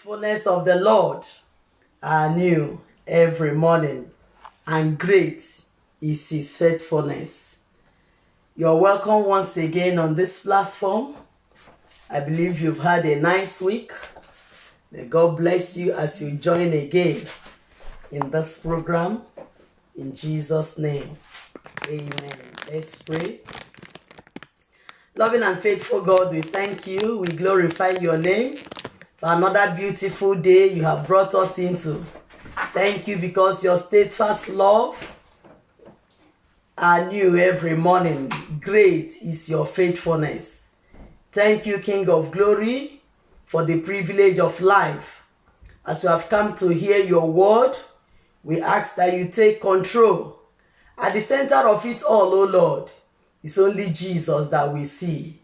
Faithfulness of the Lord are new every morning, and great is his faithfulness. You're welcome once again on this platform. I believe you've had a nice week. May God bless you as you join again in this program. In Jesus' name, amen. Let's pray. Loving and faithful God, we thank you. We glorify your name for another beautiful day you have brought us into. Thank you because your steadfast love are new every morning. Great is your faithfulness. Thank you, King of Glory, for the privilege of life. As we have come to hear your word, we ask that you take control. At the center of it all, O Lord, it's only Jesus that we see.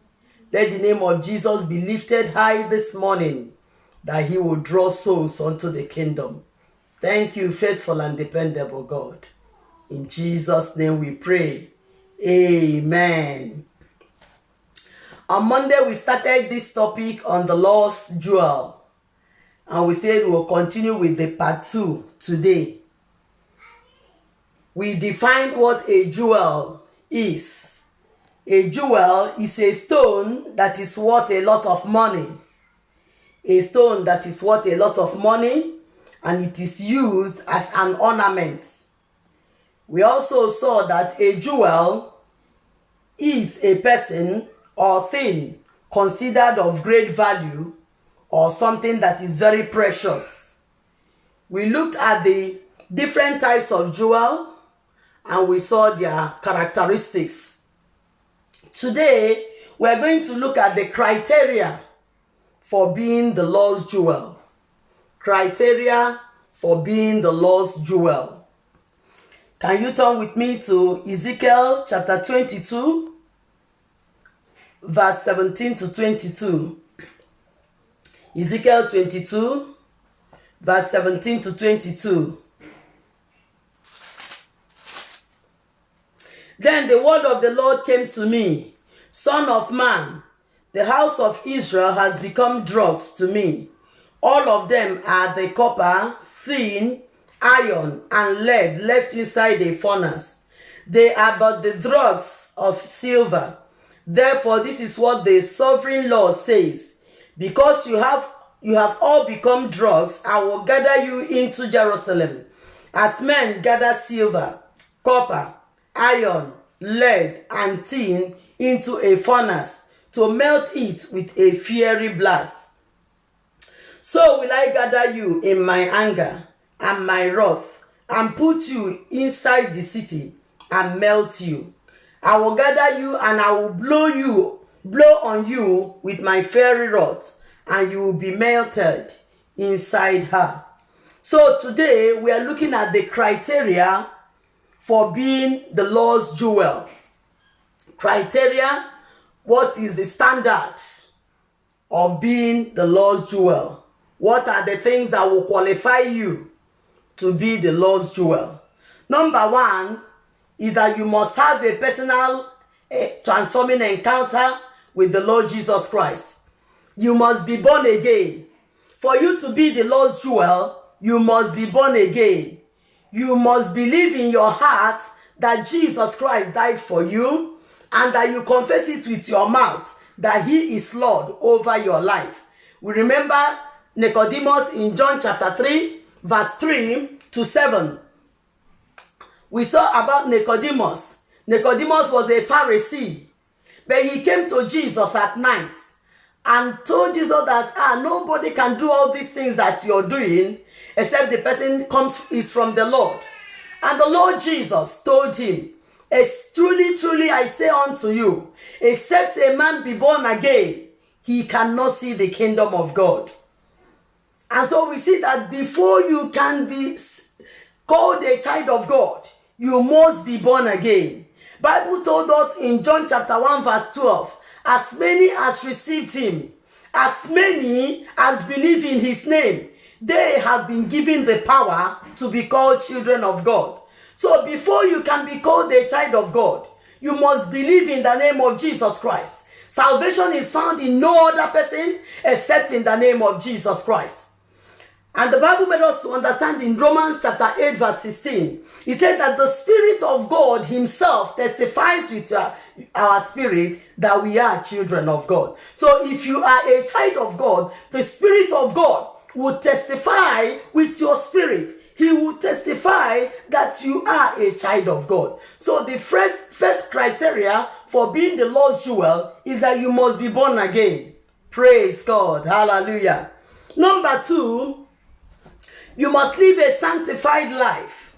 Let the name of Jesus be lifted high this morning, that he will draw souls unto the kingdom. Thank you, faithful and dependable God. In Jesus' name we pray. Amen. On Monday, we started this topic on the lost jewel. And we said we'll continue with the part 2 today. We defined what a jewel is. A jewel is a stone that is worth a lot of money. A stone that is worth a lot of money, and it is used as an ornament. We also saw that a jewel is a person or thing considered of great value or something that is very precious. We looked at the different types of jewel and we saw their characteristics. Today, we're going to look at the criteria for being the lost jewel. Criteria for being the lost jewel. Can you turn with me to Ezekiel chapter 22, verse 17 to 22. Ezekiel 22, verse 17 to 22. Then the word of the Lord came to me, Son of man, the house of Israel has become drugs to me. All of them are the copper, tin, iron, and lead left inside a furnace. They are but the dregs of silver. Therefore, this is what the sovereign Lord says. Because you have all become drugs, I will gather you into Jerusalem, as men gather silver, copper, iron, lead, and tin into a furnace to melt it with a fiery blast. So will I gather you in my anger and my wrath, and put you inside the city and melt you. I will gather you and I will blow on you with my fiery wrath, and you will be melted inside her. So today we are looking at the criteria for being the lost jewel. Criteria, what is the standard of being the lost jewel? What are the things that will qualify you to be the lost jewel? Number one is that you must have a personal transforming encounter with the Lord Jesus Christ. You must be born again. For you to be the lost jewel, you must be born again. You must believe in your heart that Jesus Christ died for you, and that you confess it with your mouth that he is Lord over your life. We remember Nicodemus in John chapter 3, verse 3 to 7. We saw about Nicodemus. Nicodemus was a Pharisee, but he came to Jesus at night and told Jesus that nobody can do all these things that you're doing except the person is from the Lord. And the Lord Jesus told him, truly, truly, I say unto you, except a man be born again, he cannot see the kingdom of God. And so we see that before you can be called a child of God, you must be born again. Bible told us in John chapter 1 verse 12, as many as received him, as many as believe in his name, they have been given the power to be called children of God. So before you can be called a child of God, you must believe in the name of Jesus Christ. Salvation is found in no other person except in the name of Jesus Christ. And the Bible made us to understand in Romans chapter 8 verse 16. He said that the Spirit of God himself testifies with our spirit that we are children of God. So if you are a child of God, the Spirit of God will testify with your spirit. He will testify that you are a child of God. So the first criteria for being the Lord's jewel is that you must be born again. Praise God. Hallelujah. Number 2, you must live a sanctified life.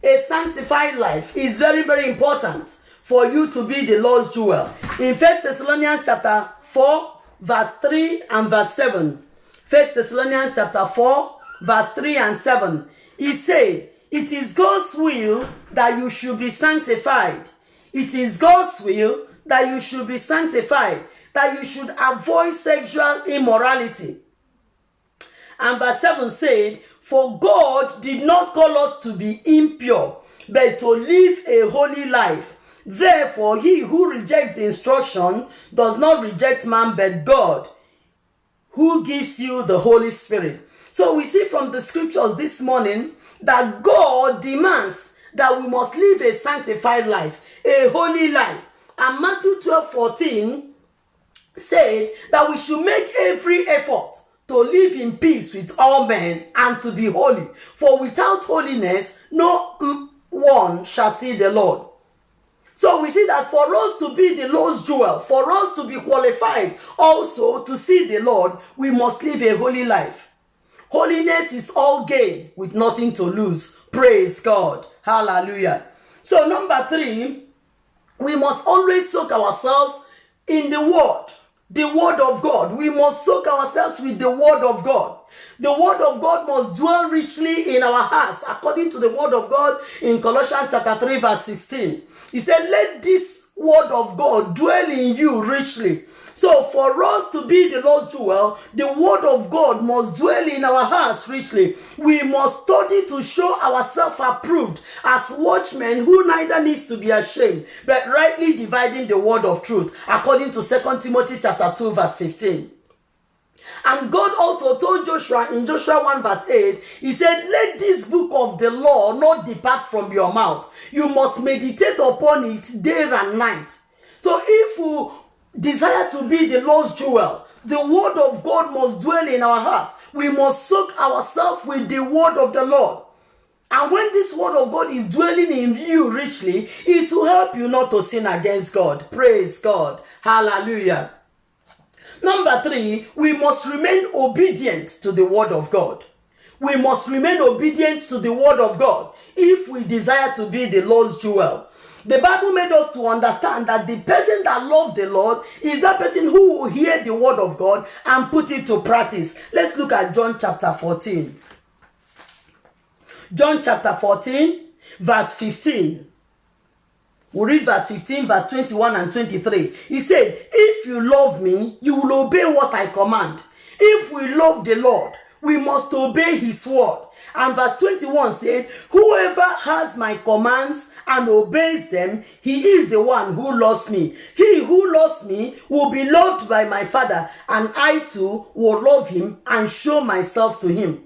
A sanctified life is very, very important for you to be the Lord's jewel. In 1 Thessalonians chapter 4, verse 3 and verse 7. 1 Thessalonians chapter 4, verse 3 and 7. He said, it is God's will that you should be sanctified. It is God's will that you should be sanctified, that you should avoid sexual immorality. And verse 7 said, for God did not call us to be impure, but to live a holy life. Therefore, he who rejects the instruction does not reject man, but God, who gives you the Holy Spirit. So we see from the scriptures this morning that God demands that we must live a sanctified life, a holy life. And Matthew 12:14 said that we should make every effort to live in peace with all men and to be holy. For without holiness, no one shall see the Lord. So we see that for us to be the Lord's jewel, for us to be qualified also to see the Lord, we must live a holy life. Holiness is all gain with nothing to lose. Praise God. Hallelujah. So number 3, we must always soak ourselves in the Word. The Word of God. We must soak ourselves with the Word of God. The Word of God must dwell richly in our hearts, according to the Word of God in Colossians chapter 3 verse 16. He said, let this Word of God dwell in you richly. So for us to be the Lord's jewel, the Word of God must dwell in our hearts richly. We must study to show ourselves approved as watchmen who neither needs to be ashamed, but rightly dividing the word of truth, according to 2 Timothy chapter 2 verse 15. And God also told Joshua in Joshua 1 verse 8, he said, let this book of the law not depart from your mouth. You must meditate upon it day and night. So if we desire to be the Lord's jewel, the word of God must dwell in our hearts. We must soak ourselves with the word of the Lord. And when this word of God is dwelling in you richly, it will help you not to sin against God. Praise God. Hallelujah. Number 3, we must remain obedient to the word of God. We must remain obedient to the word of God if we desire to be the Lord's jewel. The Bible made us to understand that the person that loves the Lord is that person who will hear the word of God and put it to practice. Let's look at John chapter 14. John chapter 14, verse 15. We read verse 15, verse 21 and 23. He said, if you love me, you will obey what I command. If we love the Lord, we must obey his word. And verse 21 said, whoever has my commands and obeys them, he is the one who loves me. He who loves me will be loved by my Father, and I too will love him and show myself to him.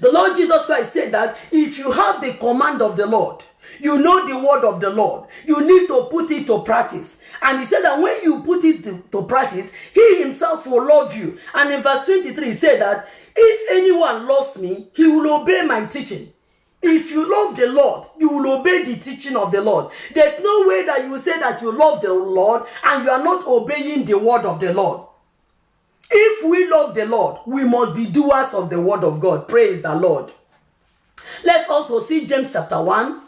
The Lord Jesus Christ said that if you have the command of the Lord, you know the word of the Lord, you need to put it to practice. And he said that when you put it to practice, he himself will love you. And in verse 23, he said that if anyone loves me, he will obey my teaching. If you love the Lord, you will obey the teaching of the Lord. There's no way that you say that you love the Lord and you are not obeying the word of the Lord. If we love the Lord, we must be doers of the word of God. Praise the Lord. Let's also see James chapter 1.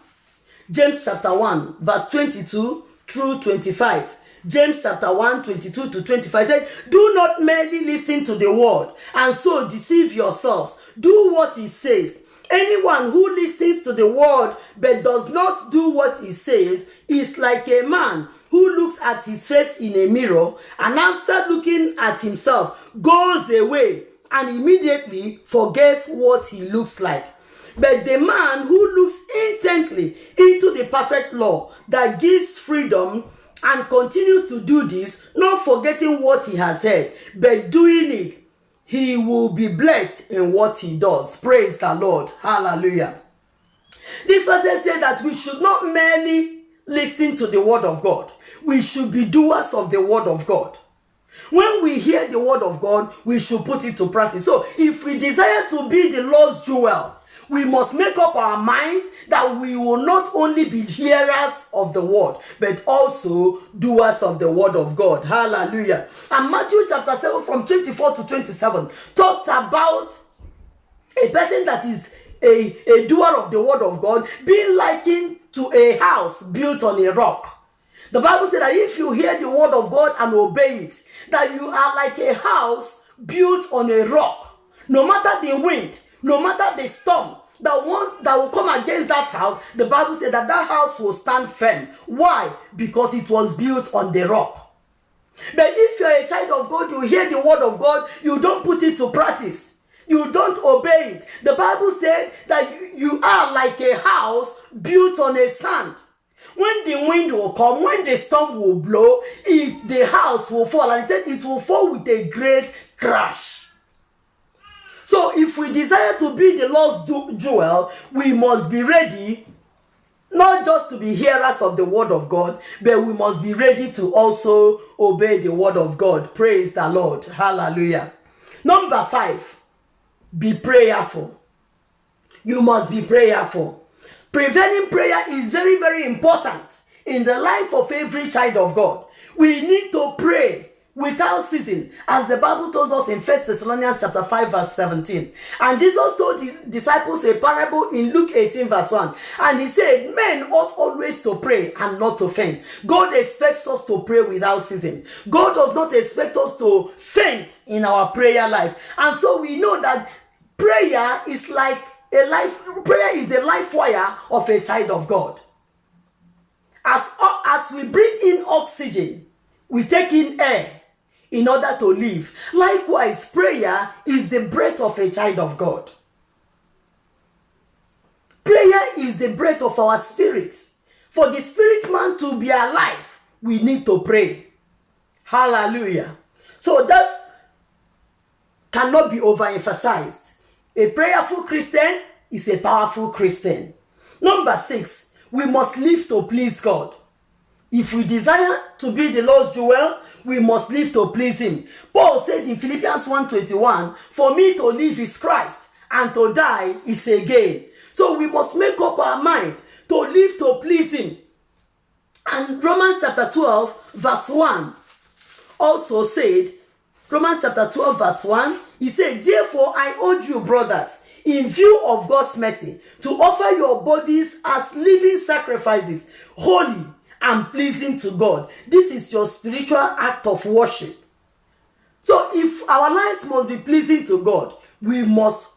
James chapter 1, verse 22 through 25. James chapter 1, 22 to 25 said, do not merely listen to the word and so deceive yourselves. Do what he says. Anyone who listens to the word but does not do what he says is like a man who looks at his face in a mirror and after looking at himself goes away and immediately forgets what he looks like. But the man who looks intently into the perfect law that gives freedom and continues to do this, not forgetting what he has heard, but doing it, he will be blessed in what he does. Praise the Lord. Hallelujah. This verse says that we should not merely listen to the word of God. We should be doers of the word of God. When we hear the word of God, we should put it to practice. So if we desire to be the Lord's jewel, we must make up our mind that we will not only be hearers of the word, but also doers of the word of God. Hallelujah. And Matthew chapter 7 from 24 to 27 talks about a person that is a doer of the word of God being likened to a house built on a rock. The Bible said that if you hear the word of God and obey it, that you are like a house built on a rock. No matter the wind, no matter the storm that will come against that house, the Bible said that that house will stand firm. Why? Because it was built on the rock. But if you're a child of God, you hear the word of God, you don't put it to practice. You don't obey it. The Bible said that you are like a house built on a sand. When the wind will come, when the storm will blow, the house will fall. And it said it will fall with a great crash. So if we desire to be the Lord's jewel, we must be ready, not just to be hearers of the word of God, but we must be ready to also obey the word of God. Praise the Lord. Hallelujah. Number 5, be prayerful. You must be prayerful. Prevailing prayer is very, very important in the life of every child of God. We need to pray without ceasing, as the Bible told us in 1 Thessalonians chapter 5 verse 17. And Jesus told his disciples a parable in Luke 18 verse 1. And he said, men ought always to pray and not to faint. God expects us to pray without ceasing. God does not expect us to faint in our prayer life. And so we know that prayer is like prayer is the life wire of a child of God. As we breathe in oxygen, we take in air in order to live. Likewise, prayer is the breath of a child of God. Prayer is the breath of our spirits. For the spirit man to be alive, we need to pray. Hallelujah. So that cannot be overemphasized. A prayerful Christian is a powerful Christian. Number 6, we must live to please God. If we desire to be the Lord's jewel, we must live to please him. Paul said in Philippians 1:21, for me to live is Christ, and to die is a gain. So we must make up our mind to live to please him. And Romans chapter 12 verse 1 also said, Romans chapter 12 verse 1, he said, therefore I urge you, brothers, in view of God's mercy, to offer your bodies as living sacrifices, holy and pleasing to God. This is your spiritual act of worship. So if our lives must be pleasing to God, we must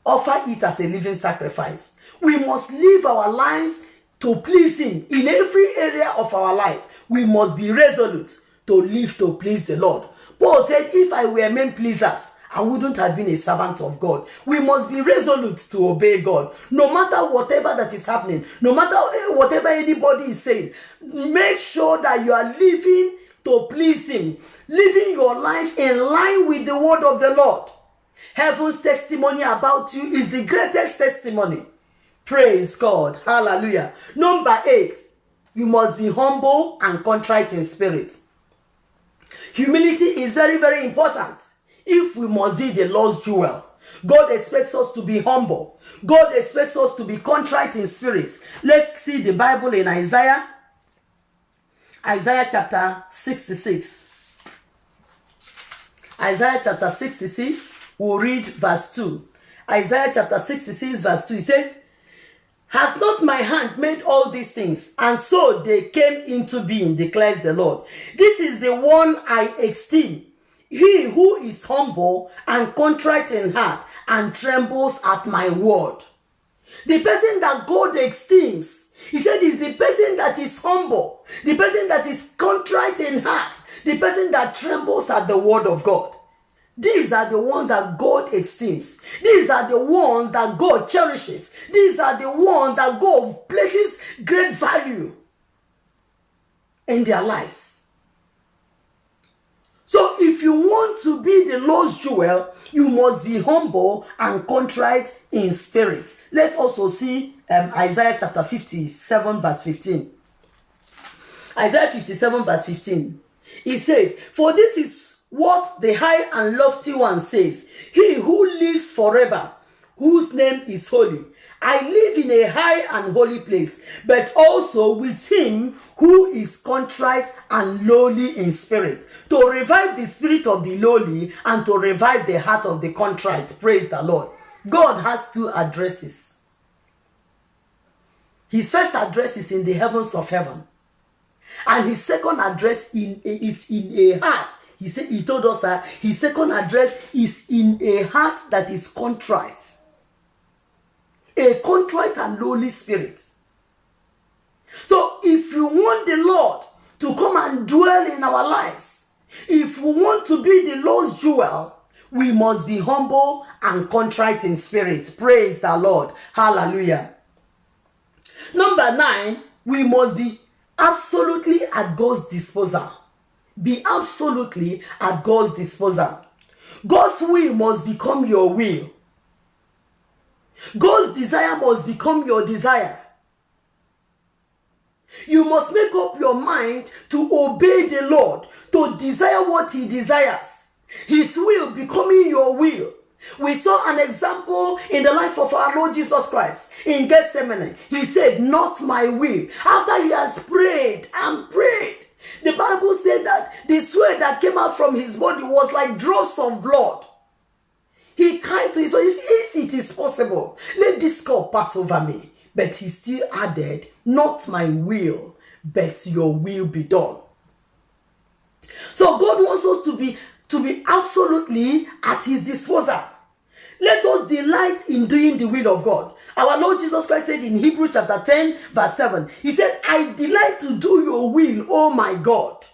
offer it as a living sacrifice. We must live our lives to please him in every area of our lives. We must be resolute to live to please the Lord. Paul said, if I were men pleasers, I wouldn't have been a servant of God. We must be resolute to obey God. No matter whatever that is happening, no matter whatever anybody is saying, make sure that you are living to please him. Living your life in line with the word of the Lord. Heaven's testimony about you is the greatest testimony. Praise God. Hallelujah. Number 8, you must be humble and contrite in spirit. Humility is very, very important if we must be the Lord's jewel. God expects us to be humble. God expects us to be contrite in spirit. Let's see the Bible in Isaiah chapter 66. Isaiah chapter 66, we'll read verse 2. Isaiah chapter 66 verse 2, it says, has not my hand made all these things? And so they came into being, declares the Lord. This is the one I esteem. He who is humble and contrite in heart and trembles at my word. The person that God esteems, he said, is the person that is humble, the person that is contrite in heart, the person that trembles at the word of God. These are the ones that God esteems. These are the ones that God cherishes. These are the ones that God places great value in their lives. So if you want to be the Lord's jewel, you must be humble and contrite in spirit. Let's also see Isaiah chapter 57 verse 15. Isaiah 57 verse 15. It says, "For this is what the high and lofty one says, he who lives forever, whose name is holy. I live in a high and holy place, but also with him who is contrite and lowly in spirit, to revive the spirit of the lowly and to revive the heart of the contrite." Praise the Lord. God has two addresses. His first address is in the heavens of heaven, and his second address is in a heart. He told us that his second address is in a heart that is contrite. A contrite and lowly spirit. So if you want the Lord to come and dwell in our lives, if we want to be the Lord's jewel, we must be humble and contrite in spirit. Praise the Lord. Hallelujah. Number 9, we must be absolutely at God's disposal. Be absolutely at God's disposal. God's will must become your will. God's desire must become your desire. You must make up your mind to obey the Lord, to desire what he desires. His will becoming your will. We saw an example in the life of our Lord Jesus Christ in Gethsemane. He said, "Not my will." After he has prayed and prayed, the Bible said that the sweat that came out from his body was like drops of blood. He cried to his son, if it is possible, let this cup pass over me. But he still added, "Not my will, but your will be done." So God wants us to be absolutely at his disposal. Let us delight in doing the will of God. Our Lord Jesus Christ said in Hebrews chapter 10 verse 7, he said, "I delight to do your will, oh my God."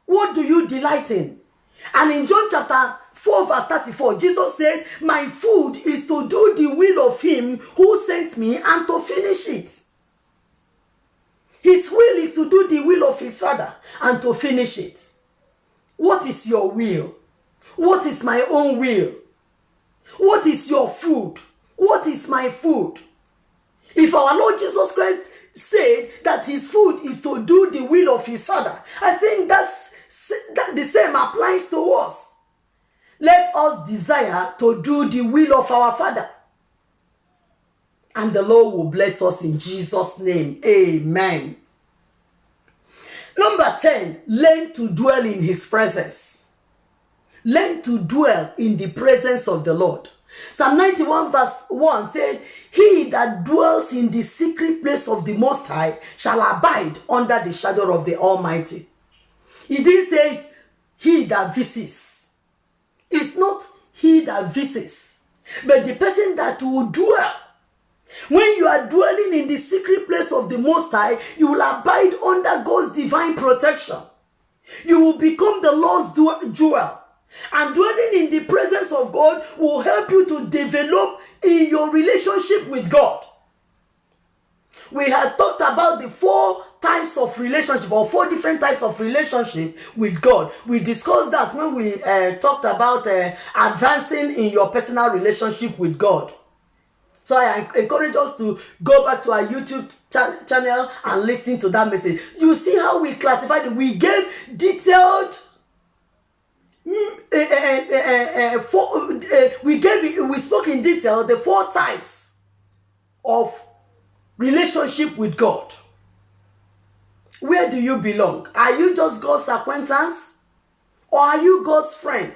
What do you delight in? And in John chapter 4 verse 34, Jesus said, "My food is to do the will of him who sent me and to finish it." His will is to do the will of his Father and to finish it. What is your will? What is my own will? What is your food? What is my food? If our Lord Jesus Christ said that his food is to do the will of his Father, I think that the same applies to us. Let us desire to do the will of our Father, and the Lord will bless us in Jesus' name. Amen. Number 10, learn to dwell in his presence. Learn to dwell in the presence of the Lord. Psalm 91 verse 1 said, "He that dwells in the secret place of the Most High shall abide under the shadow of the Almighty." He didn't say he that visits. It's not he that visits, but the person that will dwell. When you are dwelling in the secret place of the Most High, you will abide under God's divine protection. You will become the Lord's jewel. And dwelling in the presence of God will help you to develop in your relationship with God. We had talked about the 4 types of relationship, or 4 different types of relationship with God. We discussed that when we talked about advancing in your personal relationship with God. So I encourage us to go back to our YouTube channel and listen to that message. You see how we classified it. We gave detailed we spoke in detail the 4 types of relationship with God. Where do you belong? Are you just God's acquaintance? Or are you God's friend?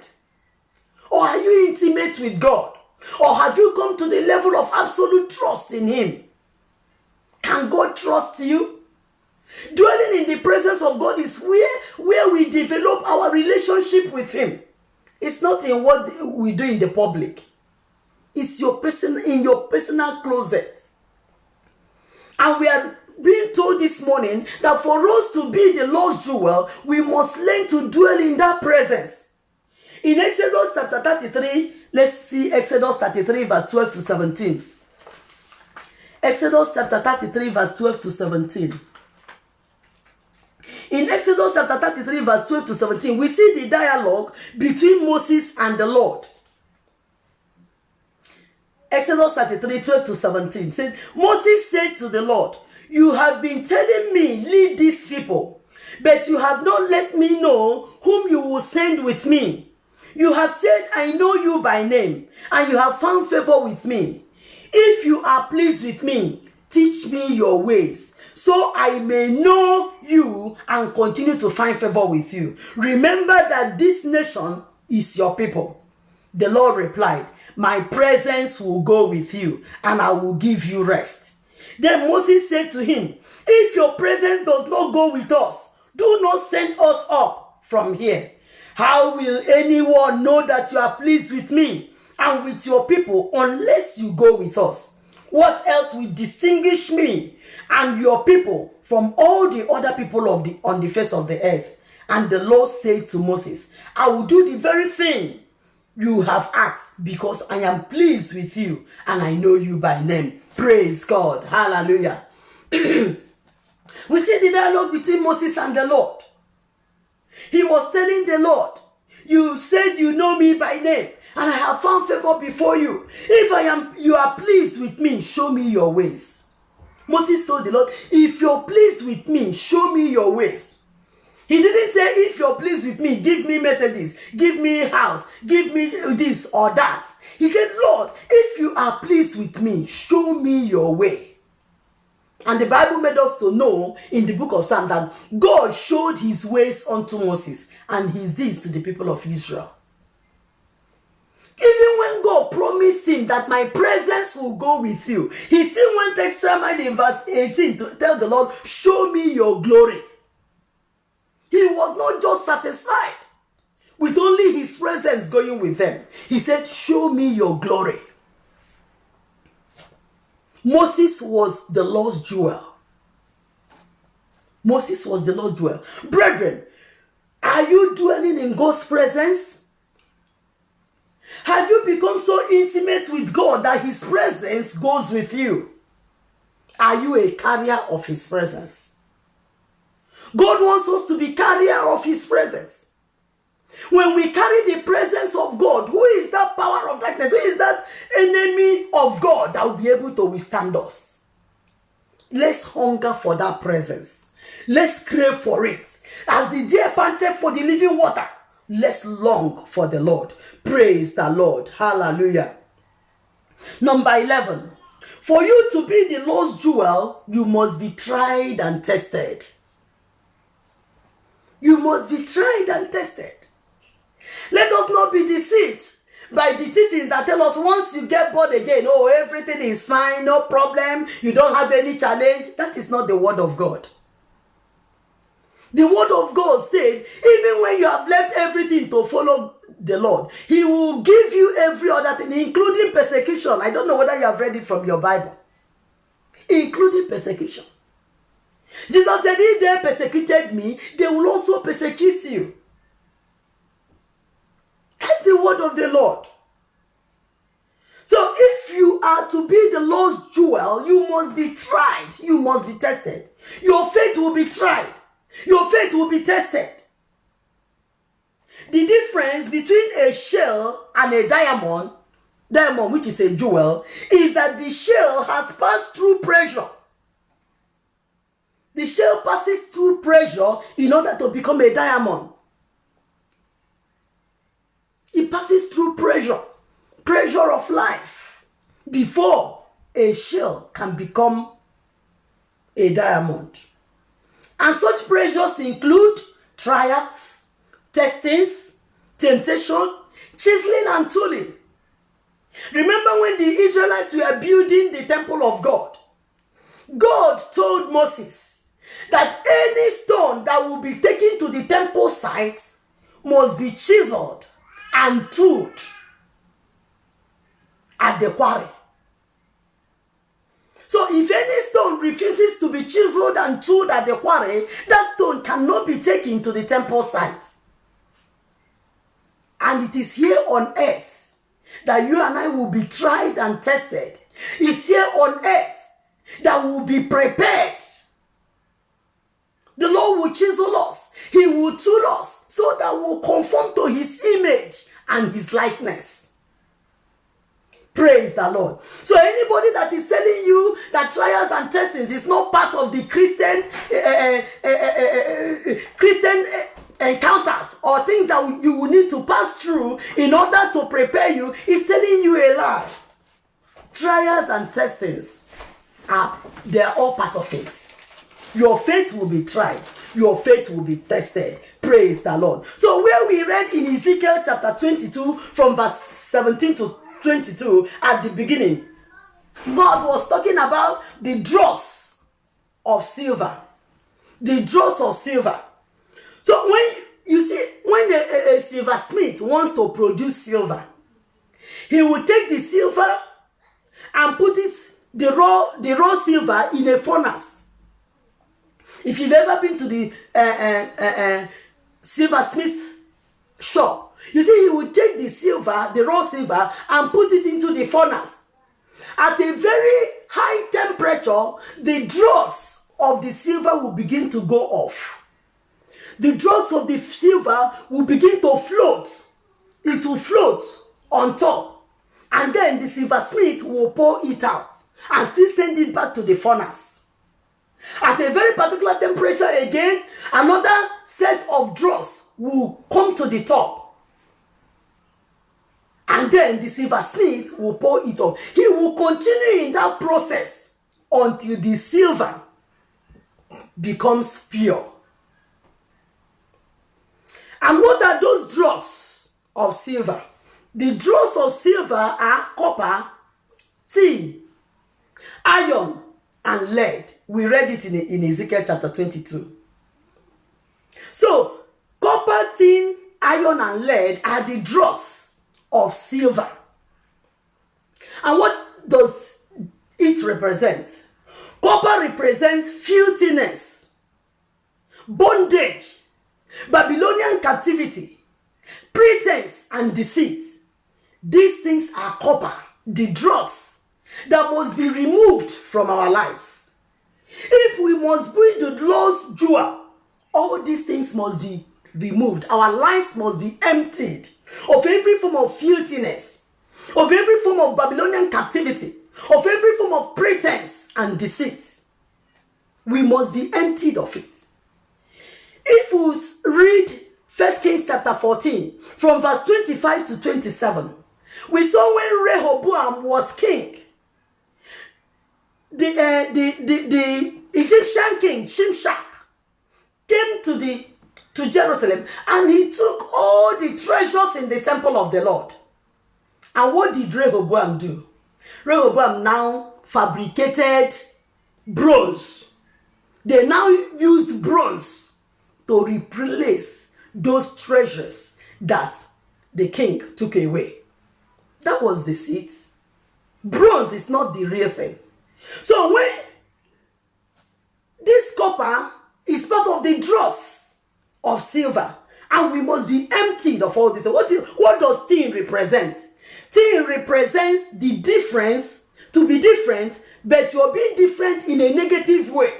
Or are you intimate with God? Or have you come to the level of absolute trust in him? Can God trust you? Dwelling in the presence of God is where we develop our relationship with him. It's not in what we do in the public. It's in your personal closet. And we are being told this morning that for us to be the Lord's jewel, we must learn to dwell in that presence. In Exodus chapter 33, let's see Exodus 33 verse 12 to 17. Exodus chapter 33 verse 12 to 17. In Exodus chapter 33, verse 12 to 17, we see the dialogue between Moses and the Lord. Exodus 33, 12 to 17 said, Moses said to the Lord, you have been telling me, lead these people, but you have not let me know whom you will send with me. You have said, I know you by name, and you have found favor with me. If you are pleased with me, teach me your ways, so I may know you and continue to find favor with you. Remember that this nation is your people. The Lord replied, my presence will go with you, and I will give you rest. Then Moses said to him, if your presence does not go with us, do not send us up from here. How will anyone know that you are pleased with me and with your people unless you go with us? What else will distinguish me and your people from all the other people on the face of the earth? And the Lord said to Moses, I will do the very thing you have asked, because I am pleased with you and I know you by name. Praise God. Hallelujah. We see the dialogue between Moses and the Lord. He was telling the Lord, you said you know me by name, and I have found favor before you. If you are pleased with me, show me your ways. Moses told the Lord, if you're pleased with me, show me your ways. He didn't say, if you're pleased with me, give me messages, give me a house, give me this or that. He said, Lord, if you are pleased with me, show me your way. And the Bible made us to know in the book of Psalms that God showed his ways unto Moses and his deeds to the people of Israel. Even when God promised him that my presence will go with you, he still went extra mile in verse 18 to tell the Lord, show me your glory. He was not just satisfied with only his presence going with them. He said, show me your glory. Moses was the Lord's jewel. Moses was the Lord's jewel. Brethren, are you dwelling in God's presence? Have you become so intimate with God that his presence goes with you? Are you a carrier of his presence? God wants us to be carrier of his presence. When we carry the presence of God, who is that power of darkness? Who is that enemy of God that will be able to withstand us? Let's hunger for that presence. Let's crave for it. As the deer panted for the living water, let's long for the Lord. Praise the Lord. Hallelujah. Number 11. For you to be the Lord's jewel, you must be tried and tested. You must be tried and tested. Let us not be deceived by the teaching that tell us once you get born again, oh, everything is fine, no problem, you don't have any challenge. That is not the word of God. The word of God said, even when you have left everything to follow the Lord, he will give you every other thing, including persecution. I don't know whether you have read it from your Bible. Including persecution. Jesus said, if they persecuted me, they will also persecute you. That's the word of the Lord. So if you are to be the Lord's jewel, you must be tried. You must be tested. Your faith will be tried. Your faith will be tested. The difference between a shell and a diamond, which is a jewel, is that the shell has passed through pressure. The shell passes through pressure in order to become a diamond. It passes through pressure of life, before a shell can become a diamond. And such pressures include trials, testings, temptation, chiseling and tooling. Remember when the Israelites were building the temple of God? God told Moses that any stone that will be taken to the temple site must be chiseled and tooled at the quarry. So if any stone refuses to be chiseled and tooled at the quarry, that stone cannot be taken to the temple site. And it is here on earth that you and I will be tried and tested. It's here on earth that will be prepared. The Lord will chisel us. He will tool us so that we'll conform to his image and his likeness. Praise the Lord. So anybody that is telling you that trials and testings is not part of the Christian encounters or things that you will need to pass through in order to prepare you is telling you a lie. Trials and testings they're all part of it. Your faith will be tried. Your faith will be tested. Praise the Lord. So where we read in Ezekiel chapter 22 from verse 17 to 22 at the beginning, God was talking about the dross of silver. The dross of silver. So when you see, when a silversmith wants to produce silver, he will take the silver and put it, the raw silver in a furnace. If you've ever been to the silversmith shop, you see he will take the silver, the raw silver, and put it into the furnace. At a very high temperature, the dross of the silver will begin to go off. The dross of the silver will begin to float. It will float on top. And then the silversmith will pour it out and still send it back to the furnace. At a very particular temperature again, another set of dross will come to the top. And then the silversmith will pour it up. He will continue in that process until the silver becomes pure. And what are those dross of silver? The dross of silver are copper, tin, iron, and lead. We read it in Ezekiel chapter 22. So, copper, tin, iron, and lead are the dross of silver. And what does it represent? Copper represents filthiness, bondage, Babylonian captivity, pretense, and deceit. These things are copper, the dross that must be removed from our lives. If we must be the Lord's jewel, all these things must be removed. Our lives must be emptied of every form of filthiness, of every form of Babylonian captivity, of every form of pretense and deceit. We must be emptied of it. If we read 1 Kings chapter 14, from verse 25 to 27, we saw when Rehoboam was king, the Egyptian king Shimshak came to Jerusalem, and he took all the treasures in the temple of the Lord. And what did Rehoboam do? Rehoboam now fabricated bronze. They now used bronze to replace those treasures that the king took away. That was deceit. Bronze is not the real thing. So when this copper is part of the dross of silver, and we must be emptied of all this. What does tin represent? Tin represents the difference, to be different, but you're being different in a negative way.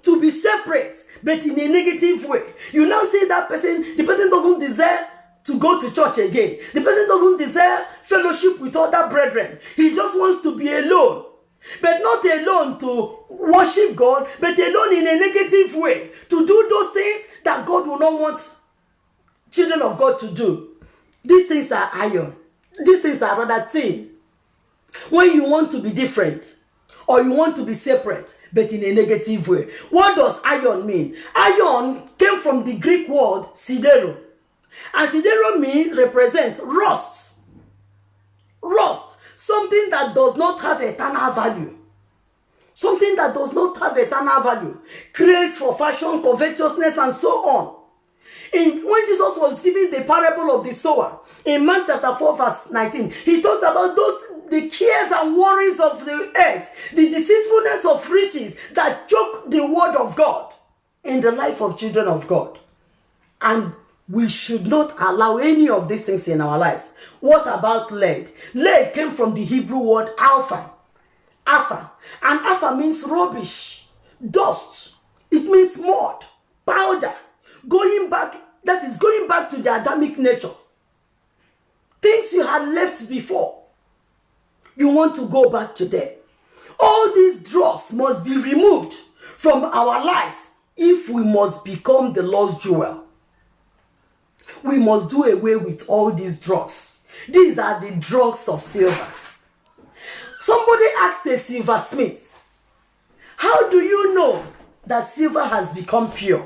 To be separate, but in a negative way. You now say that person, the person doesn't desire to go to church again. The person doesn't desire fellowship with other brethren. He just wants to be alone. But not alone to worship God, but alone in a negative way. To do those things that God will not want children of God to do. These things are iron. These things are rather tin. When you want to be different, or you want to be separate, but in a negative way. What does iron mean? Iron came from the Greek word sidero. And sidero represents rust. Rust. Something that does not have eternal value. Something that does not have eternal value. Craze for fashion, covetousness, and so on. When Jesus was giving the parable of the sower, in Mark chapter 4 verse 19, he talked about the cares and worries of the earth, the deceitfulness of riches that choke the word of God in the life of children of God. And we should not allow any of these things in our lives. What about lead? Lead came from the Hebrew word alpha. Alpha. And alpha means rubbish, dust, It means mud, powder, going back, that is going back to the Adamic nature. Things you had left before, you want to go back to them. All these drugs must be removed from our lives if we must become the lost jewel. We must do away with all these drugs. These are the drugs of silver. Somebody asked a silversmith, how do you know that silver has become pure?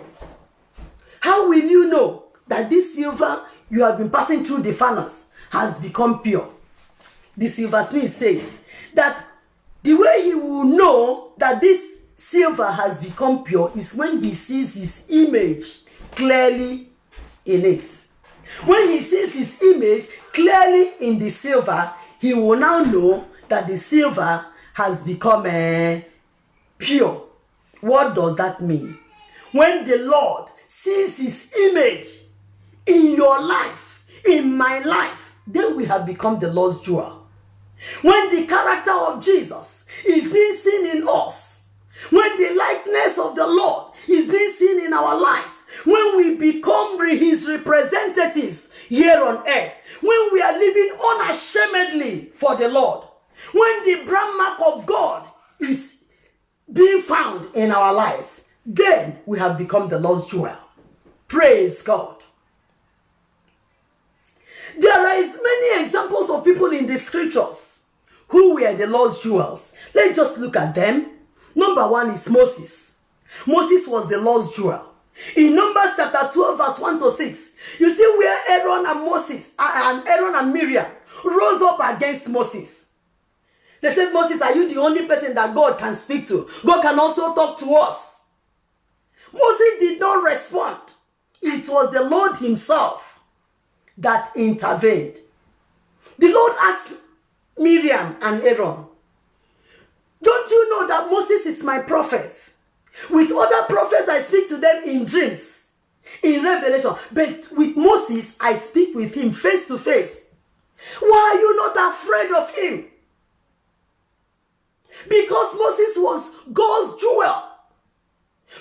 How will you know that this silver you have been passing through the furnace has become pure? The silversmith said that the way he will know that this silver has become pure is when he sees his image clearly in it. When he sees his image clearly in the silver, he will now know that the silver has become pure. What does that mean? When the Lord sees his image in your life, in my life, then we have become the lost jewel. When the character of Jesus is being seen in us, when the likeness of the Lord is being seen in our lives, when we become his representatives here on earth, when we are living unashamedly for the Lord, when the brand mark of God is being found in our lives, then we have become the lost jewel. Praise God. There is many examples of people in the scriptures who were the lost jewels. Let's just look at them. Number one is Moses. Moses was the lost jewel. In Numbers chapter 12 verse 1 to 6, you see where Aaron and Miriam rose up against Moses. They said, Moses, are you the only person that God can speak to? God can also talk to us. Moses did not respond. It was the Lord himself that intervened. The Lord asked Miriam and Aaron, don't you know that Moses is my prophet? With other prophets, I speak to them in dreams, in revelation. But with Moses, I speak with him face to face. Why are you not afraid of him? Because Moses was God's jewel.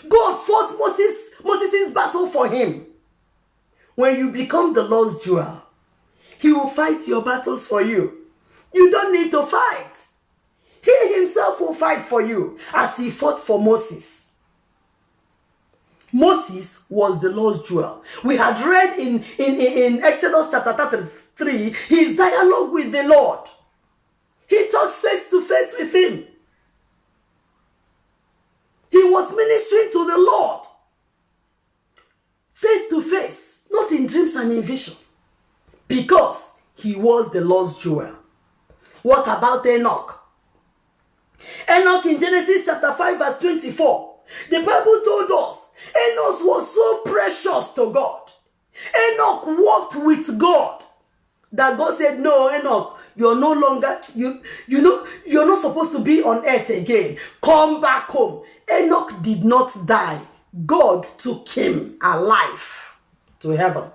God fought Moses' battle for him. When you become the lost jewel, he will fight your battles for you. You don't need to fight. He himself will fight for you as he fought for Moses. Moses was the lost jewel. We had read in Exodus chapter 33 his dialogue with the Lord. He talks face to face with him. He was ministering to the Lord face to face, not in dreams and in vision, because he was the lost jewel. What about Enoch? Enoch in Genesis chapter 5 verse 24, the Bible told us Enoch was so precious to God. Enoch walked with God that God said, no, Enoch, you're no longer, you're not supposed to be on earth again. Come back home. Enoch did not die. God took him alive to heaven.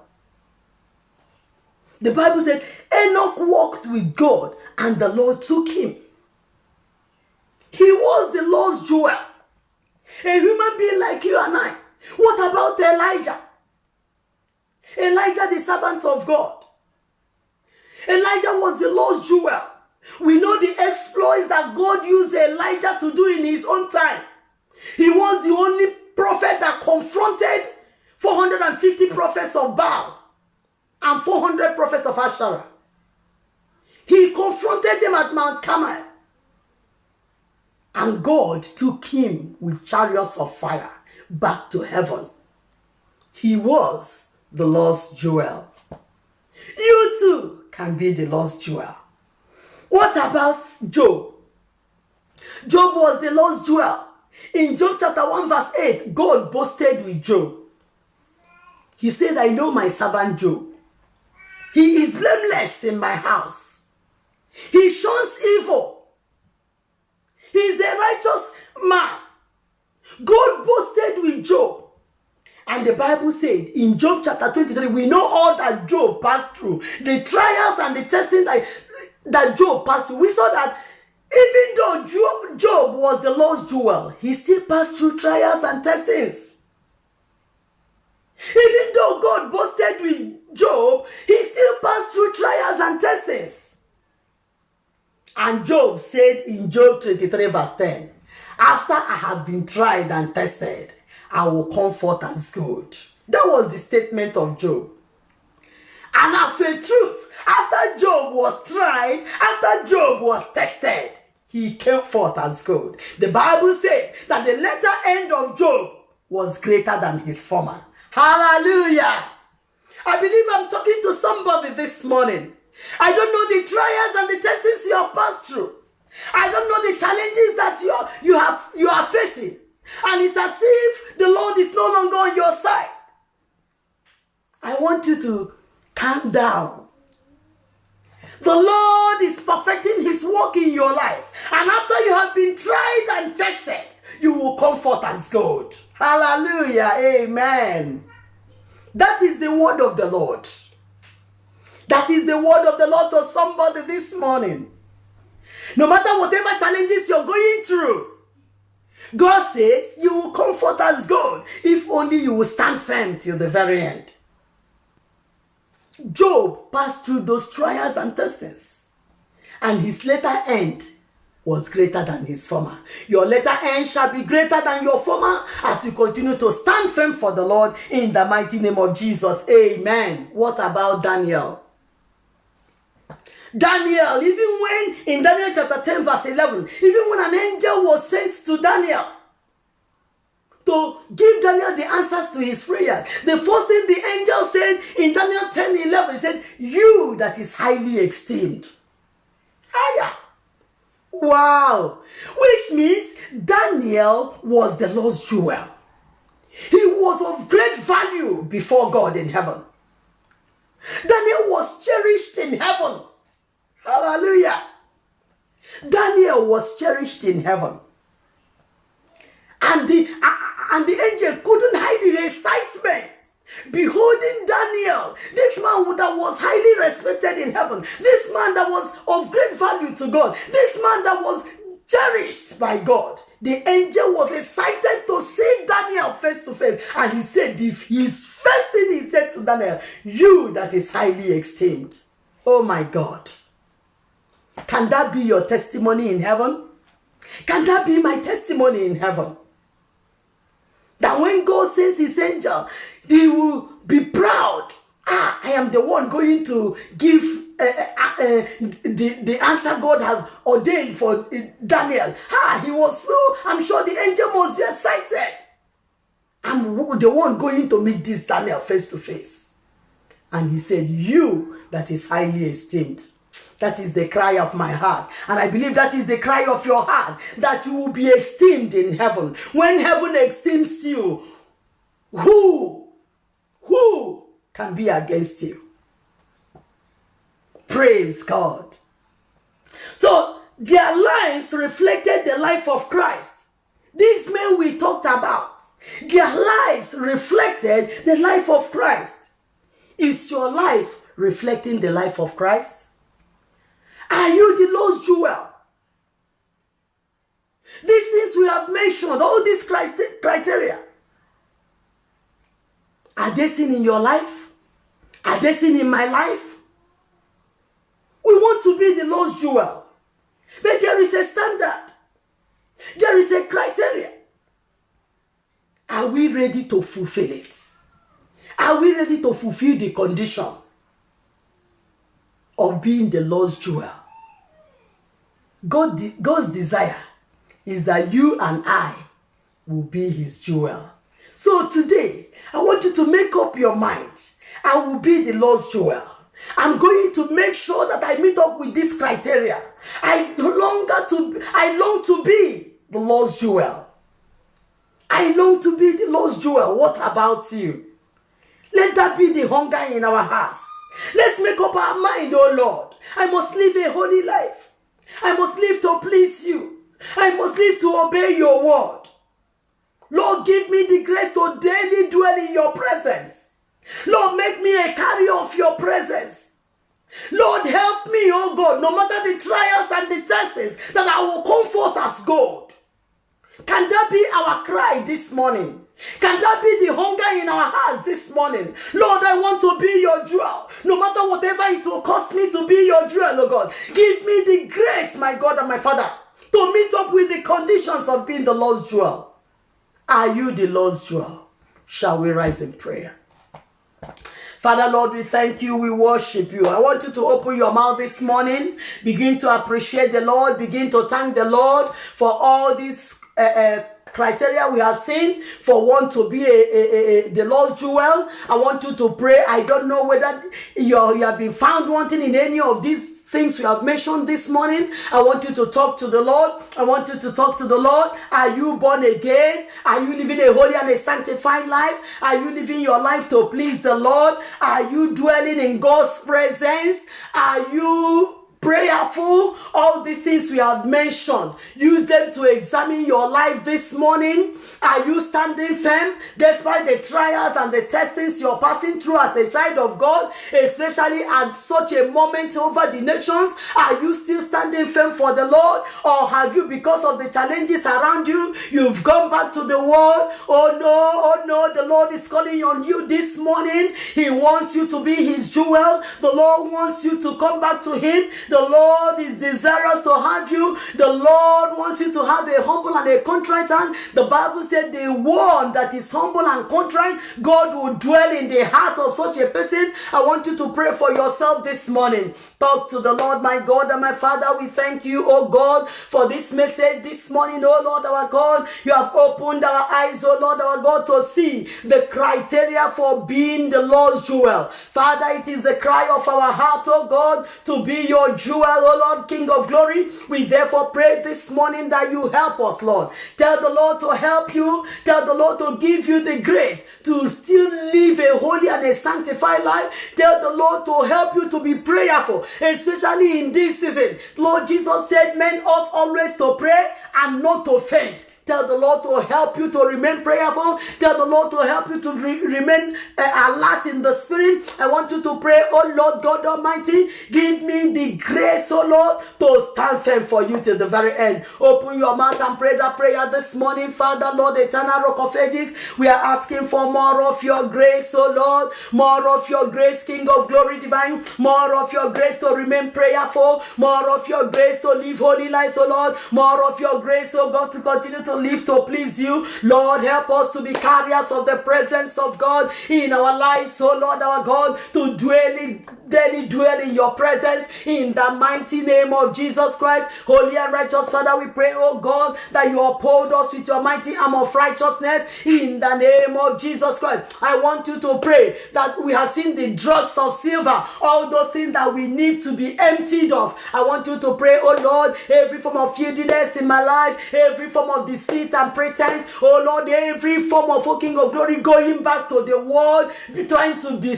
The Bible said Enoch walked with God and the Lord took him. He was the lost jewel. A human being like you and I. What about Elijah? Elijah, the servant of God. Elijah was the lost jewel. We know the exploits that God used Elijah to do in his own time. He was the only prophet that confronted 450 prophets of Baal and 400 prophets of Asherah. He confronted them at Mount Carmel. And God took him with chariots of fire back to heaven. He was the lost jewel. You too can be the lost jewel. What about Job? Job was the lost jewel. In Job chapter 1 verse 8, God boasted with Job. He said, I know my servant Job. He is blameless in my house. He shuns evil. He is a righteous man. God boasted with Job. And the Bible said in Job chapter 23, we know all that Job passed through. The trials and the testing that Job passed through. We saw that Even though Job was the Lord's jewel, he still passed through trials and testings. Even though God boasted with Job, he still passed through trials and testings. And Job said in Job 23 verse 10, after I have been tried and tested, I will come forth as good. That was the statement of Job. And of a truth, after Job was tried, after Job was tested, he came forth as good. The Bible said that the latter end of Job was greater than his former. Hallelujah. I believe I'm talking to somebody this morning. I don't know the trials and the testings you have passed through. I don't know the challenges that you are facing. And it's as if the Lord is no longer on your side. I want you to calm down. The Lord is perfecting his work in your life. And after you have been tried and tested, you will come forth as gold. Hallelujah. Amen. That is the word of the Lord. That is the word of the Lord to somebody this morning. No matter whatever challenges you're going through, God says you will come forth as gold if only you will stand firm till the very end. Job passed through those trials and testings, and his latter end was greater than his former. Your latter end shall be greater than your former as you continue to stand firm for the Lord in the mighty name of Jesus. Amen. What about Daniel? Daniel, even when in Daniel chapter 10 verse 11, even when an angel was sent to Daniel to give Daniel the answers to his prayers, the first thing the angel said in Daniel 10:11, he said, you that is highly esteemed. Higher. Wow. Which means Daniel was the Lord's jewel. He was of great value before God in heaven. Daniel was cherished in heaven. Hallelujah. Daniel was cherished in heaven. And the angel couldn't hide the excitement beholding Daniel, this man that was highly respected in heaven, this man that was of great value to God, this man that was cherished by God. The angel was excited to see Daniel face to face, and he said, if his first thing he said to Daniel, you that is highly esteemed. Oh my God. Can that be your testimony in heaven? Can that be my testimony in heaven? That when God sends his angel, he will be proud. I am the one going to give the answer God has ordained for Daniel. He was so, I'm sure the angel must be excited. I'm the one going to meet this Daniel face to face. And he said, you that is highly esteemed. That is the cry of my heart. And I believe that is the cry of your heart, that you will be esteemed in heaven. When heaven esteems you, who can be against you? Praise God. So their lives reflected the life of Christ. These men we talked about, their lives reflected the life of Christ. Is your life reflecting the life of Christ? Are you the Lord's jewel? These things we have mentioned, all these criteria, are they seen in your life? Are they seen in my life? We want to be the Lord's jewel. But there is a standard. There is a criteria. Are we ready to fulfill it? Are we ready to fulfill the condition of being the Lord's jewel? God's desire is that you and I will be his jewel. So today, I want you to make up your mind. I will be the Lord's jewel. I'm going to make sure that I meet up with this criteria. I long to be the Lord's jewel. I long to be the Lord's jewel. What about you? Let that be the hunger in our hearts. Let's make up our mind, oh Lord. I must live a holy life. I must live to please you. I must live to obey your word. Lord, give me the grace to daily dwell in your presence. Lord, make me a carrier of your presence. Lord, help me, oh God, no matter the trials and the tests, that I will comfort as God. Can that be our cry this morning? Can that be the hunger in our hearts this morning? Lord, I want to be your jewel. No matter whatever it will cost me to be your jewel, oh God. Give me the grace, my God and my Father, to meet up with the conditions of being the Lord's jewel. Are you the Lord's jewel? Shall we rise in prayer? Father, Lord, we thank you. We worship you. I want you to open your mouth this morning. Begin to appreciate the Lord. Begin to thank the Lord for all these criteria we have seen for one to be the Lord's jewel. I want you to pray. I don't know whether you have been found wanting in any of these things we have mentioned this morning. I want you to talk to the Lord. I want you to talk to the Lord. Are you born again? Are you living a holy and a sanctified life? Are you living your life to please the Lord? Are you dwelling in God's presence? Are you prayerful? All these things we have mentioned, use them to examine your life this morning. Are you standing firm despite the trials and the testings you're passing through as a child of God, especially at such a moment over the nations? Are you still standing firm for the Lord, or have you, because of the challenges around you, you've gone back to the world? Oh no, the Lord is calling on you this morning. He wants you to be his jewel. The Lord wants you to come back to him. The Lord is desirous to have you. The Lord wants you to have a humble and a contrite hand. The Bible said the one that is humble and contrite, God will dwell in the heart of such a person. I want you to pray for yourself this morning. Talk to the Lord, my God and my Father. We thank you, oh God, for this message this morning, oh Lord our God. You have opened our eyes, oh Lord our God, to see the criteria for being the Lord's jewel. Father, it is the cry of our heart, oh God, to be your jewel, oh Lord, King of glory. We therefore pray this morning that you help us, Lord. Tell the Lord to help you. Tell the Lord to give you the grace to still live a holy and a sanctified life. Tell the Lord to help you to be prayerful, especially in this season. Lord Jesus said men ought always to pray and not to faint. Tell the Lord to help you to remain prayerful. Tell the Lord to help you to remain alert in the spirit. I want you to pray, oh Lord God Almighty, give me the grace, oh Lord, to stand firm for you till the very end. Open your mouth and pray that prayer this morning. Father, Lord, eternal rock of ages, we are asking for more of your grace, oh Lord. More of your grace, King of glory divine. More of your grace to remain prayerful. More of your grace to live holy lives, oh Lord. More of your grace, oh God, to continue to live to please you. Lord, help us to be carriers of the presence of God in our lives, oh Lord our God, to daily dwell in your presence in the mighty name of Jesus Christ. Holy and righteous Father, we pray, oh God, that you uphold us with your mighty arm of righteousness in the name of Jesus Christ. I want you to pray that we have seen the drugs of silver, all those things that we need to be emptied of. I want you to pray, oh Lord, every form of filthiness in my life, every form of deceit and pretense, oh Lord, every form of, oh King of glory, going back to the world, trying to be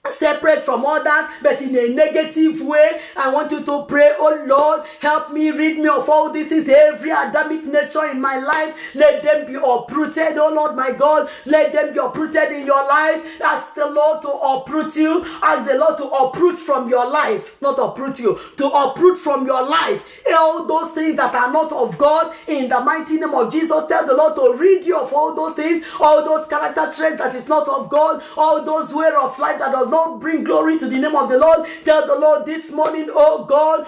separate from others, but in a negative way. I want you to pray, oh Lord, help me, rid me of all these things, every Adamic nature in my life. Let them be uprooted, oh Lord my God. Let them be uprooted in your life. Ask the Lord to uproot you. Ask the Lord to uproot from your life, not uproot you, to uproot from your life all those things that are not of God in the mighty name of Jesus. Tell the Lord to rid you of all those things, all those character traits that is not of God, all those way of life that does not bring glory to the name of the Lord. Tell the Lord this morning, oh God,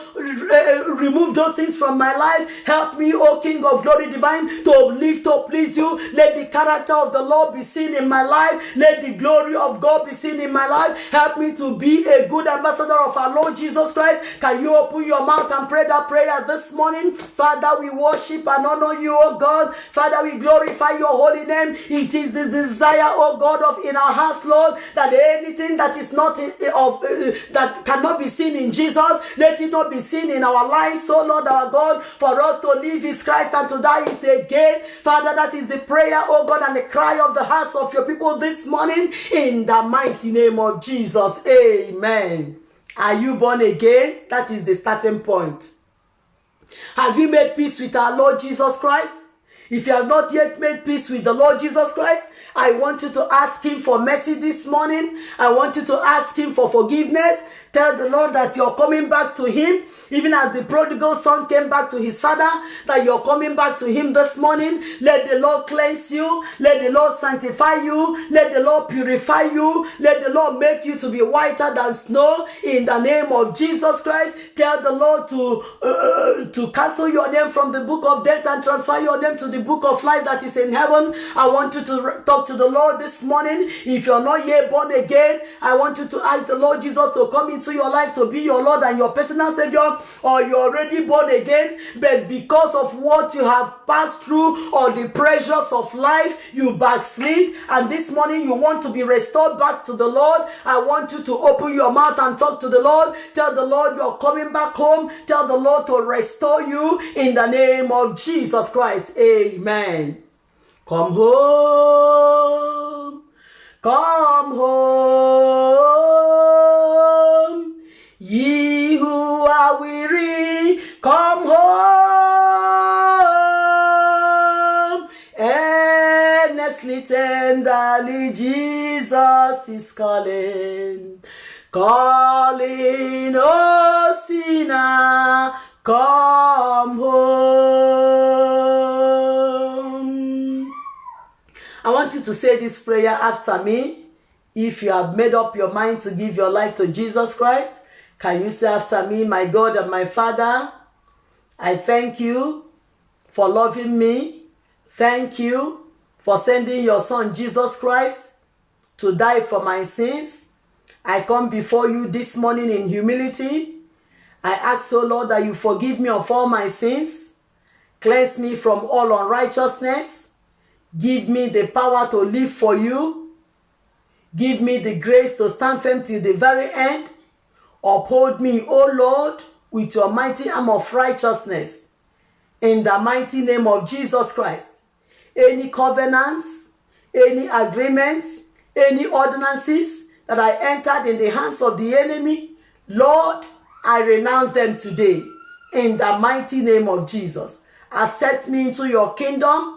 remove those things from my life. Help me, oh King of glory divine, to live to please you. Let the character of the Lord be seen in my life. Let the glory of God be seen in my life. Help me to be a good ambassador of our Lord Jesus Christ. Can you open your mouth and pray that prayer this morning? Father, we worship and honor you, oh God. Father, we glorify your holy name. It is the desire, oh God, of in our hearts, Lord, that anything that is not that cannot be seen in Jesus, let it not be seen in our lives, so Lord our God. For us to live is Christ and to die is a gain. Father, that is the prayer, oh God, and the cry of the hearts of your people this morning in the mighty name of Jesus. Amen. Are you born again? That is the starting point. Have you made peace with our Lord Jesus Christ? If you have not yet made peace with the Lord Jesus Christ, I want you to ask him for mercy this morning. I want you to ask him for forgiveness. Tell the Lord that you're coming back to him, even as the prodigal son came back to his father, that you're coming back to him this morning. Let the Lord cleanse you. Let the Lord sanctify you. Let the Lord purify you. Let the Lord make you to be whiter than snow in the name of Jesus Christ. Tell the Lord to cancel your name from the book of death and transfer your name to the book of life that is in heaven. I want you to talk to the Lord this morning. If you're not yet born again, I want you to ask the Lord Jesus to come into your life to be your Lord and your personal Savior, or you're already born again, but because of what you have passed through or the pressures of life, you backslid, and this morning you want to be restored back to the Lord. I want you to open your mouth and talk to the Lord. Tell the Lord you're coming back home. Tell the Lord to restore you in the name of Jesus Christ. Amen. Come home. Come home. Ye who are weary, come home. Earnestly, tenderly, Jesus is calling. Calling, oh sinner, come home. I want you to say this prayer after me. If you have made up your mind to give your life to Jesus Christ, can you say after me? My God and my Father, I thank you for loving me. Thank you for sending your Son, Jesus Christ, to die for my sins. I come before you this morning in humility. I ask, oh Lord, that you forgive me of all my sins. Cleanse me from all unrighteousness. Give me the power to live for you. Give me the grace to stand firm till the very end. Uphold me, O Lord, with your mighty arm of righteousness. In the mighty name of Jesus Christ. Any covenants, any agreements, any ordinances that I entered in the hands of the enemy, Lord, I renounce them today. In the mighty name of Jesus. Accept me into your kingdom.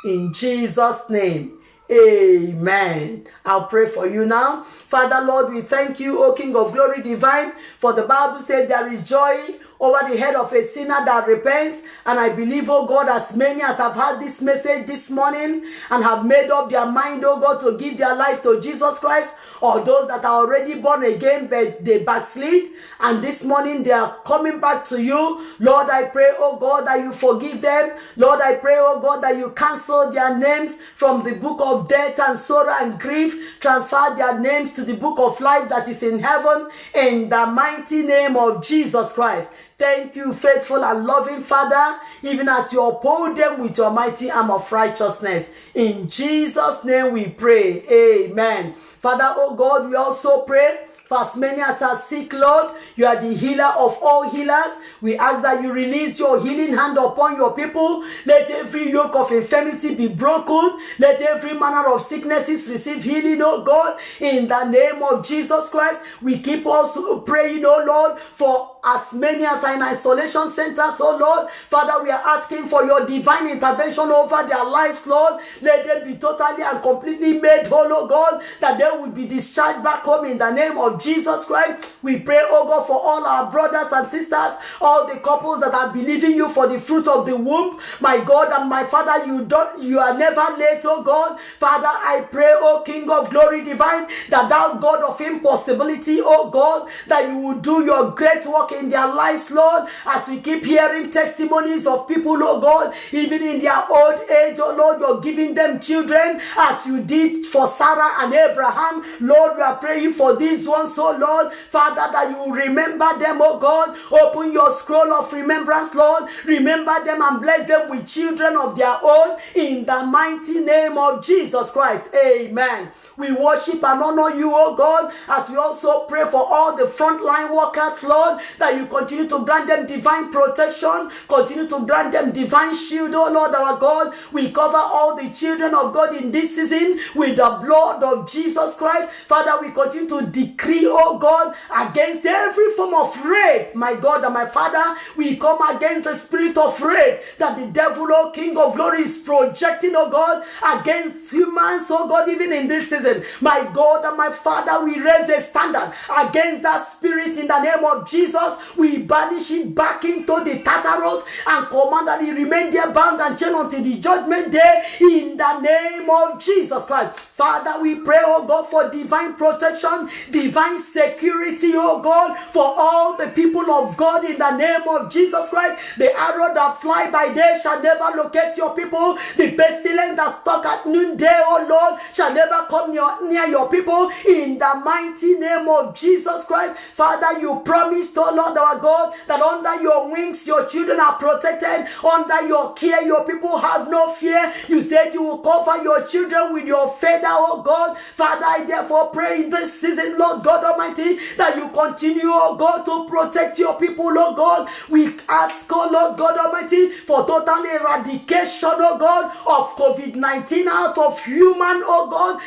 In Jesus' name. Amen. I'll pray for you now. Father, Lord, we thank you, O King of glory divine, for the Bible said there is joy over the head of a sinner that repents. And I believe, oh God, as many as have heard this message this morning and have made up their mind, oh God, to give their life to Jesus Christ, or those that are already born again but they backslid, and this morning they are coming back to you, Lord, I pray, oh God, that you forgive them. Lord, I pray, oh God, that you cancel their names from the book of death and sorrow and grief, transfer their names to the book of life that is in heaven, in the mighty name of Jesus Christ. Thank you, faithful and loving Father, even as you uphold them with your mighty arm of righteousness. In Jesus' name we pray. Amen. Father, oh God, we also pray for as many as are sick, Lord. You are the healer of all healers. We ask that you release your healing hand upon your people. Let every yoke of infirmity be broken. Let every manner of sicknesses receive healing, oh God. In the name of Jesus Christ, we keep also praying, oh Lord, for as many as are in isolation centers, oh Lord. Father, we are asking for your divine intervention over their lives, Lord. Let them be totally and completely made whole, oh God, that they will be discharged back home in the name of Jesus Christ. We pray, oh God, for all our brothers and sisters, all the couples that are believing you for the fruit of the womb. My God and my Father, you are never late, oh God. Father, I pray, oh King of glory divine, that thou God of impossibility, oh God, that you will do your great work in their lives, Lord, as we keep hearing testimonies of people, oh God, even in their old age, oh Lord, you're giving them children as you did for Sarah and Abraham. Lord, we are praying for these ones, oh Lord, Father, that you remember them, oh God. Open your scroll of remembrance, Lord. Remember them and bless them with children of their own in the mighty name of Jesus Christ. Amen. We worship and honor you, oh God, as we also pray for all the frontline workers, Lord, that that you continue to grant them divine protection, continue to grant them divine shield, oh Lord our God. We cover all the children of God in this season with the blood of Jesus Christ. Father, we continue to decree, oh God, against every form of rape, my God and my Father. We come against the spirit of rape that the devil, oh King of glory, is projecting, oh God, against humans, oh God, even in this season. My God and my Father, we raise a standard against that spirit in the name of Jesus. We banish it back into the Tartarus and command that he remain there bound and chained until the judgment day in the name of Jesus Christ. Father, we pray, oh God, for divine protection, divine security, oh God, for all the people of God in the name of Jesus Christ. The arrow that fly by day shall never locate your people. The pestilence that stalk at noonday, oh Lord, shall never come near your people in the mighty name of Jesus Christ. Father, you promised, oh Lord our God, that under your wings your children are protected. Under your care your people have no fear. You said you will cover your children with your feather, oh God. Father, I therefore pray in this season, Lord God Almighty, that you continue, oh God, to protect your people, oh God. We ask, oh Lord God Almighty, for total eradication, oh God, of COVID-19 out of human, oh God,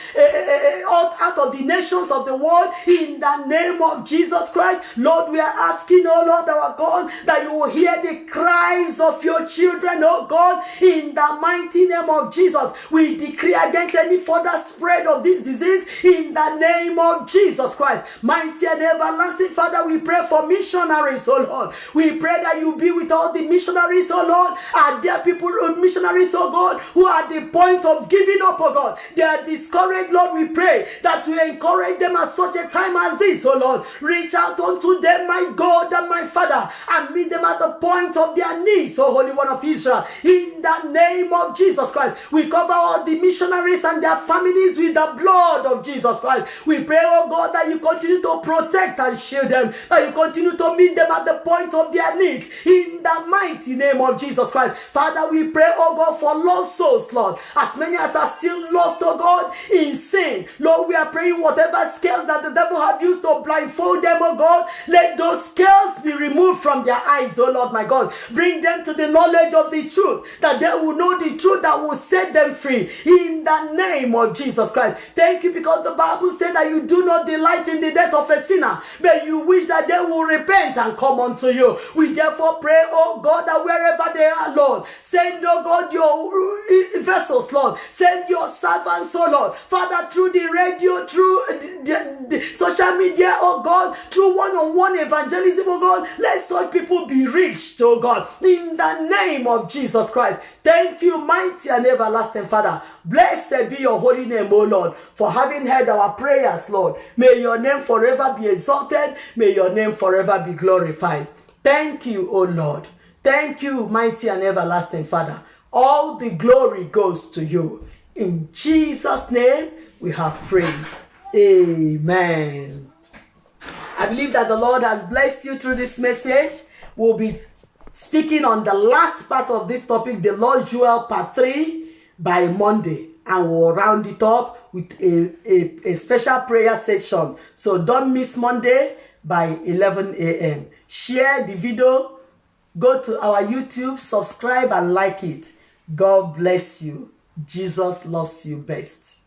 out of the nations of the world, in the name of Jesus Christ. Lord, we are asking, oh Lord our God, that you will hear the cries of your children, oh God, in the mighty name of Jesus. We decree against any further spread of this disease in the name of Jesus Christ. Mighty and everlasting Father, we pray for missionaries, oh Lord. We pray that you be with all the missionaries, oh Lord, and their people, missionaries, oh God, who are at the point of giving up, oh God. They are discouraged, Lord. We pray that you encourage them at such a time as this, oh Lord. Reach out unto them, my God and my Father, and meet them at the point of their needs, oh Holy One of Israel. In the name of Jesus Christ, we cover all the missionaries and their families with the blood of Jesus Christ. We pray, oh God, that you continue to protect and shield them, that you continue to meet them at the point of their needs, in the mighty name of Jesus Christ. Father, we pray, oh God, for lost souls, Lord, as many as are still lost, oh God, in sin. Lord, we are praying whatever scales that the devil have used to blindfold them, oh God, let those scales be removed from their eyes, oh Lord, my God. Bring them to the knowledge of the truth, that they will know the truth that will set them free, in the name of Jesus Christ. Thank you, because the Bible said that you do not delight in the death of a sinner, but you wish that they will repent and come unto you. We therefore pray, oh God, that wherever they are, Lord, send, oh God, your vessels, Lord. Send your servants, oh Lord. Father, through the radio, through the social media, oh God, through one-on-one evangelism, oh God, let such people be reached, oh God, in the name of Jesus Christ. Thank you, mighty and everlasting Father. Blessed be your holy name, O Lord, for having heard our prayers, Lord. May your name forever be exalted. May your name forever be glorified. Thank you, O Lord. Thank you, mighty and everlasting Father. All the glory goes to you. In Jesus' name we have prayed. Amen. I believe that the Lord has blessed you through this message. We'll be speaking on the last part of this topic, the Lord's Jewel Part 3, by Monday. And we'll round it up with a special prayer section. So don't miss Monday by 11 a.m. Share the video. Go to our YouTube, subscribe and like it. God bless you. Jesus loves you best.